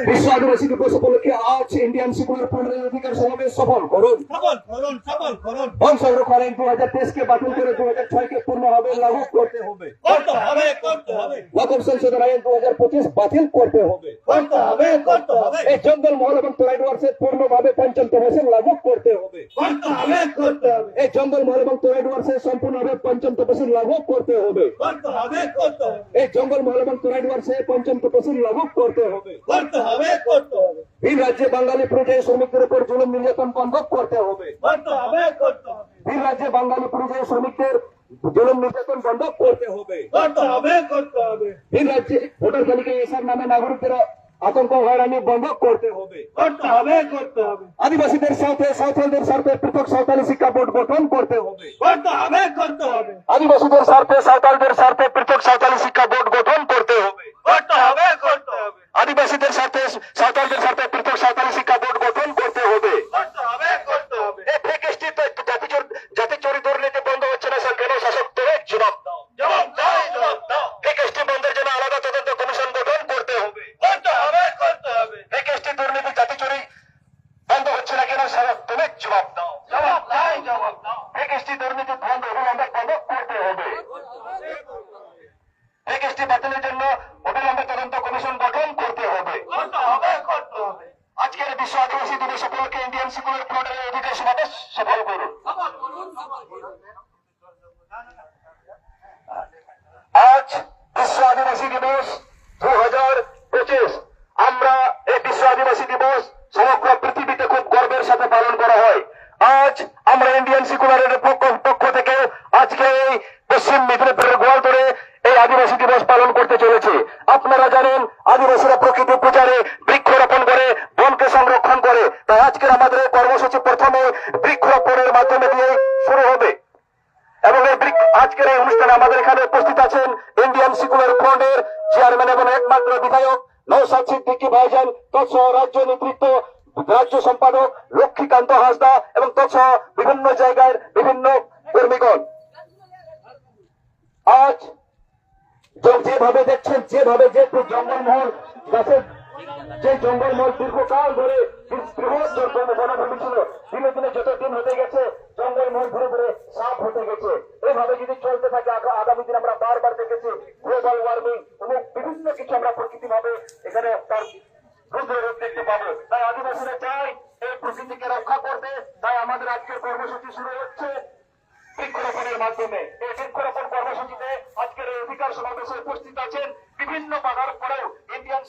বিশ্ব আদিবাসী দিবস উপলক্ষে আজ ইন্ডিয়ান সেকুলার ফ্রন্টের অধিকার সমাবেশ সফল করুন। অংশগ্রহণ করেন 2023 কে বাতিল করে 2006 কে পূর্ণভাবে লাগু করতে হবে। ওয়াকফ সংশোধন আইন 2025 বাতিল করতে হবে। এই জঙ্গল মহল এবং ট্রাইড ওয়ার্কসের পূর্ণভাবে পঞ্চম তহসিল লাগু করতে হবে। এই জঙ্গল মহল এবং ট্রাইড ওয়ার্কসের সম্পূর্ণভাবে পঞ্চম তহসিল লাগু করতে হবে। এই জঙ্গল মহল এবং ট্রাইড ওয়ার্কসের পঞ্চম তহসিল লাগু করতে হবে। এই রাজ্যে বাঙালি পরিযায়ী শ্রমিকদের উপর জুলুম নির্যাতন বন্ধ করতে হবে। এই রাজ্যে বাঙালি পরিযায়ী শ্রমিকদের জুলুম নির্যাতন বন্ধ করতে হবে। এই রাজ্যে ভোটার তালিকায় এসআর নামে নাগরিকদের আতঙ্ক হয়রানি বন্ধ করতে হবে। আদিবাসীদের সাথে সাঁওতালদের স্বার্থে পৃথক সাঁওতালি শিক্ষা বোর্ড গঠন করতে হবে। আদিবাসীদের স্বার্থে সাঁওতালদের স্বার্থে পৃথক সাঁওতালি শিক্ষা বোর্ড গঠন করতে হবে। আদিবাসীদের স্বার্থে সাঁওতালদের স্বার্থে পৃথক সাঁওতালি শিক্ষা বোর্ড গঠন করতে হবে। জাতি চুরি দুর্নীতি বন্ধ হচ্ছে না স্যার, কেন শাসক তুমি জবাব দাও। বন্ধের জন্য আলাদা তদন্ত কমিশন গঠন করতে হবে। দুর্নীতি জাতি চুরি বন্ধ হচ্ছে না কেন শাসক তুমি জবাব দাও। দুর্নীতি বন্ধ অবিলম্বে বন্ধ করতে হবে। বাতিলের জন্য অবিলম্বে তদন্ত কমিশন গঠন করতে হবে। আজকের বিশ্ব আদিবাসী দিবস উপলক্ষে ইন্ডিয়ান সেকুলার ফ্রন্টের অধিকার সমাবেশ সফল করুন। আজ বিশ্ব আদিবাসী দিবস 2025। আমরা এই বিশ্ব আদিবাসী দিবস সমগ্র পৃথিবীতে খুব গর্বের সাথে পালন করা হয়। আজ আমরা ইন্ডিয়ান সেকুলারের পক্ষ থেকে আজকে এই পশ্চিম মেদিনীপুরের গোয়ালতরে এই আদিবাসী দিবস পালন করতে চলেছে। আপনারা জানেন আদিবাসীরা প্রকৃতি পূজারে বৃক্ষরোপণ করে বনকে সংরক্ষণ করে, তাই আজকের আমাদের এই কর্মসূচি প্রথমে বৃক্ষরোপণের মাধ্যমে দিয়ে শুরু হবে। এবং আজকের এই অনুষ্ঠানে আমাদের এখানে উপস্থিত আছেন ইন্ডিয়ান সেকুলার ফ্রন্টের চেয়ারম্যান এবং একমাত্র বিধায়ক নওশাদ সিদ্দিকী ভাইজান, তৎসহ রাজ্য নেতৃত্ব, রাজ্য সম্পাদক লক্ষ্মীকান্ত হাসদা এবং তৎসহ বিভিন্ন জায়গার বিভিন্ন কর্মীগণ। আজ যেভাবে দেখছেন, যেভাবে যে জঙ্গলমহল গাছের যে জঙ্গলমহল দীর্ঘকাল ধরে বনভূমি ছিল, দিনে দিনে যত দিন হতে গেছে জঙ্গলমহল ধরে ধরে সাফ হতে গেছে। এইভাবে যদি চলতে থাকে আগামী দিন আমরা বারবার দেখেছি গ্লোবাল ওয়ার্মিং এবং বিভিন্ন কিছু আমরা প্রকৃতি ভাবে এখানে তার রূপ দেখতে পাবো। তাই আদিবাসীরা চাই এই প্রকৃতিকে রক্ষা করতে, তাই আমাদের আজকের কর্মসূচি শুরু হচ্ছে বৃক্ষরোপণের মাধ্যমে। এই বৃক্ষরোপণ কর্মসূচিতে আজকের এই অধিকার সমাবেশে উপস্থিত আছেন বিভিন্ন বাধার পরেও ইন্ডিয়ান